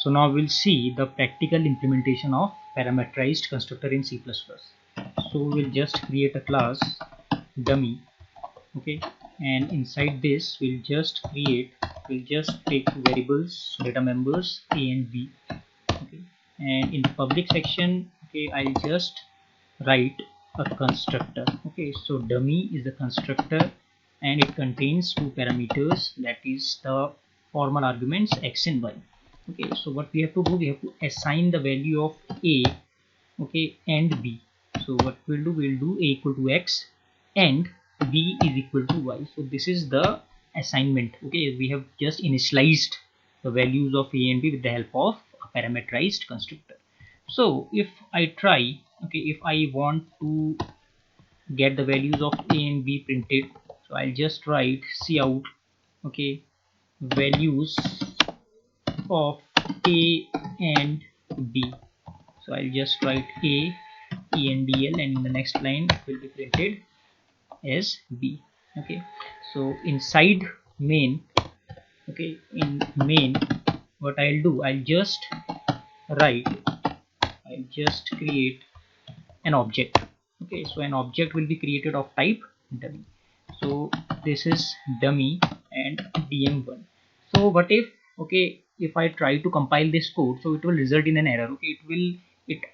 So now we'll see the practical implementation of parameterized constructor in C++. So we'll just create a class dummy, okay, and inside this we'll just take variables, data members a and b, okay, and in the public section, okay, I'll just write a constructor. Okay, so dummy is the constructor and it contains two parameters, that is the formal arguments x and y. Okay, so what we have to do, we have to assign the value of a, okay, and b. So what we'll do a equal to x and b is equal to y. So this is the assignment. Okay, we have just initialized the values of a and b with the help of a parameterized constructor. So if I try, okay, if I want to get the values of a and b printed, so I'll just write cout, okay, values of a and b. So I'll just write a endl, and in the next line it will be printed as b. Okay, so inside main, okay, in main, what I'll do, I'll just create an object. Okay, so an object will be created of type dummy. So this is dummy and dm1. So what if, okay, if I try to compile this code, so it will result in an error. Okay,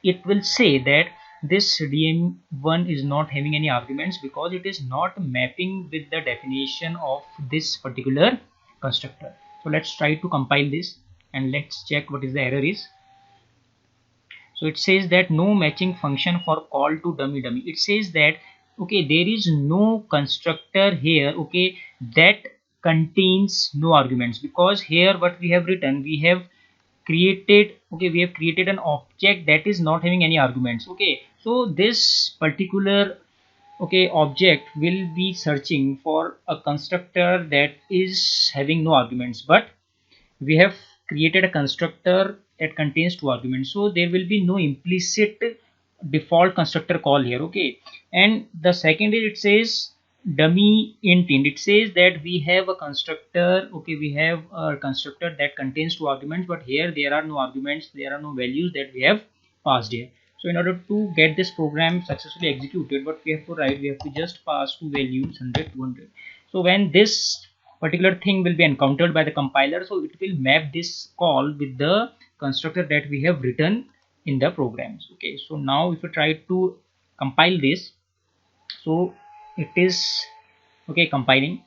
it will say that this dm1 is not having any arguments because it is not mapping with the definition of this particular constructor. So let's try to compile this and let's check what is the error is. So it says that no matching function for call to dummy. It says that, okay, there is no constructor here, okay, that contains no arguments, because here what we have written, we have created an object that is not having any arguments. Okay, so this particular, okay, object will be searching for a constructor that is having no arguments, but we have created a constructor that contains two arguments, so there will be no implicit default constructor call here. Okay, and the second is, it says dummy int. It says that we have a constructor, okay, we have a constructor that contains two arguments, but here there are no arguments, there are no values that we have passed here. So in order to get this program successfully executed, what we have to write, we have to just pass two values 100, 200. So when this particular thing will be encountered by the compiler, so it will map this call with the constructor that we have written in the programs. Okay, so now if you try to compile this, so it is, okay, compiling.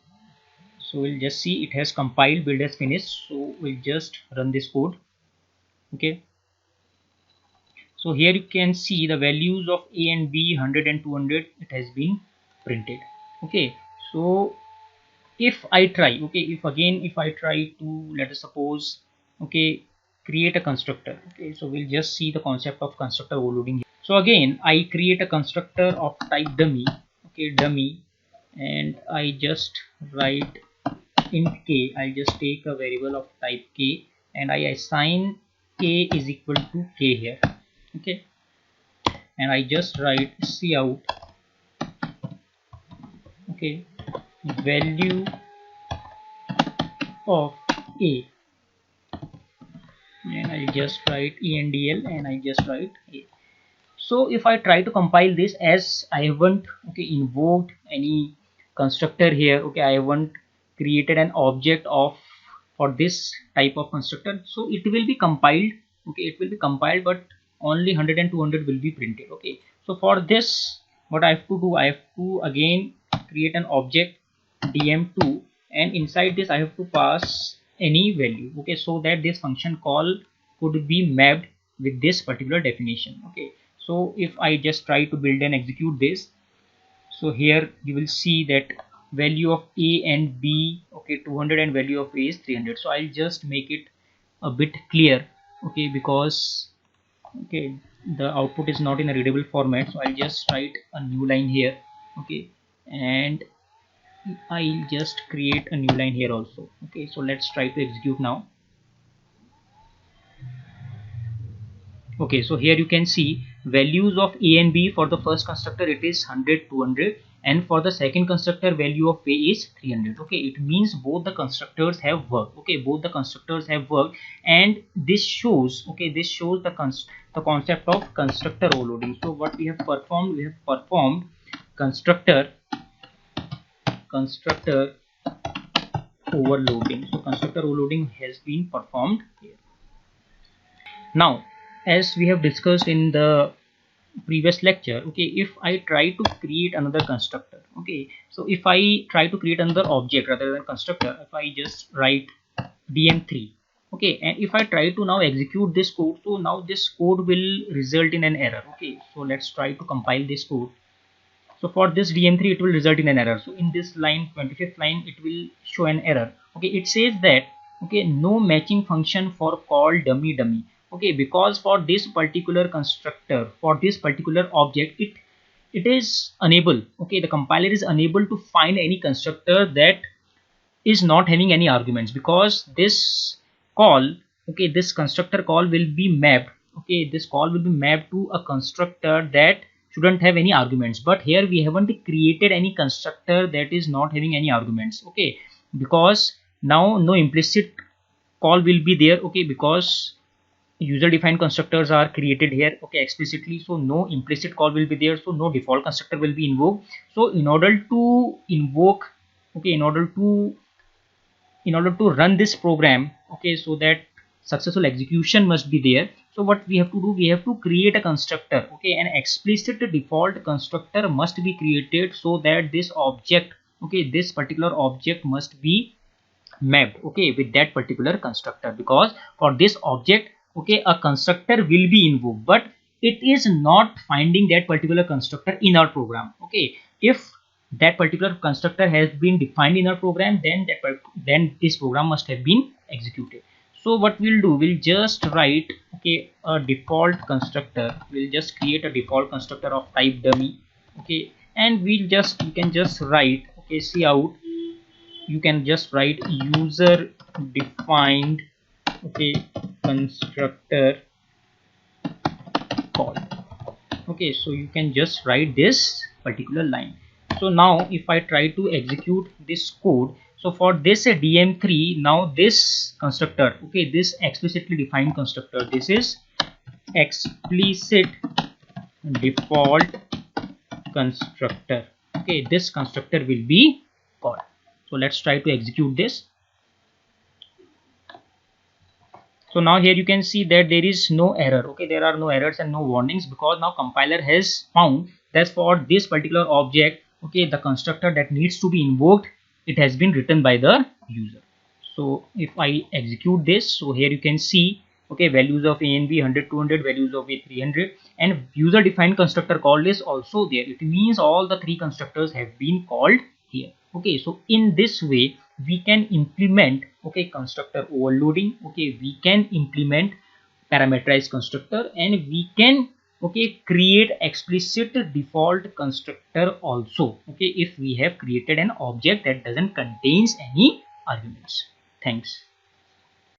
So we'll just see it has compiled, build has finished. So we'll just run this code. Okay, so here you can see the values of a and b, 100 and 200, it has been printed. Okay, so if I try, okay, if I try to, let us suppose, okay, create a constructor. Okay, so we'll just see the concept of constructor overloading. So again, I create a constructor of type dummy, okay, dummy, and I just write int k. I just take a variable of type k and I assign k is equal to k here. Okay, and I just write cout, okay, value of a, and I just write endl and I just write a. So if I try to compile this, as I haven't, okay, invoked any constructor here, okay, I haven't created an object of for this type of constructor, so it will be compiled. Okay, it will be compiled, but only 100 and 200 will be printed. Okay, so for this, what I have to do, I have to again create an object dm2, and inside this I have to pass any value. Okay, so that this function call could be mapped with this particular definition. Okay, so if I just try to build and execute this, so here you will see that value of a and b, okay, 200, and value of a is 300. So I'll just make it a bit clear, okay, because, okay, the output is not in a readable format. So I'll just write a new line here, okay, and I'll just create a new line here also. Okay, so let's try to execute now. Okay, so here you can see values of a and b for the first constructor, it is 100, 200, and for the second constructor value of a is 300. Okay, it means both the constructors have worked. Okay, both the constructors have worked, and this shows, okay, this shows the concept of constructor overloading. So what we have performed, we have performed constructor overloading. So constructor overloading has been performed here. Now, as we have discussed in the previous lecture, okay, if I try to create another constructor, okay, so if I try to create another object rather than constructor, if I just write dm3, okay, and if I try to now execute this code, so now this code will result in an error. Okay, so let's try to compile this code. So for this dm3 it will result in an error. So in this line, 25th line, it will show an error. Okay, it says that, okay, no matching function for call dummy. Okay, because for this particular constructor, for this particular object, it is unable, okay, the compiler is unable to find any constructor that is not having any arguments, because this call, okay, this constructor call will be mapped, okay, this call will be mapped to a constructor that shouldn't have any arguments. But here we haven't created any constructor that is not having any arguments. Okay, because now no implicit call will be there. Okay, because user defined constructors are created here, okay, explicitly, so no implicit call will be there, so no default constructor will be invoked. So in order to invoke, okay, in order to run this program, okay, so that successful execution must be there, so what we have to do, we have to create a constructor. Okay, an explicit default constructor must be created, so that this object, okay, this particular object must be mapped, okay, with that particular constructor. Because for this object, okay, a constructor will be invoked, but it is not finding that particular constructor in our program. Okay, if that particular constructor has been defined in our program, then this program must have been executed. So what we'll do, we'll just write, okay, a default constructor. We'll just create a default constructor of type dummy. Okay, and you can just write, okay, cout, you can just write user defined, okay, constructor call. Okay, so you can just write this particular line. So now if I try to execute this code, so for this dm3, now this constructor, okay, this explicitly defined constructor, this is explicit default constructor, okay, this constructor will be called. So let's try to execute this. So now here you can see that there is no error. Okay, there are no errors and no warnings, because now compiler has found that for this particular object, okay, the constructor that needs to be invoked, it has been written by the user. So if I execute this, so here you can see, okay, values of a and b 100, 200, values of a 300, and user defined constructor call is also there. It means all the three constructors have been called here. Okay, so in this way we can implement, okay, constructor overloading. Okay, we can implement parameterized constructor, and we can, okay, create explicit default constructor also, okay, if we have created an object that doesn't contains any arguments. Thanks.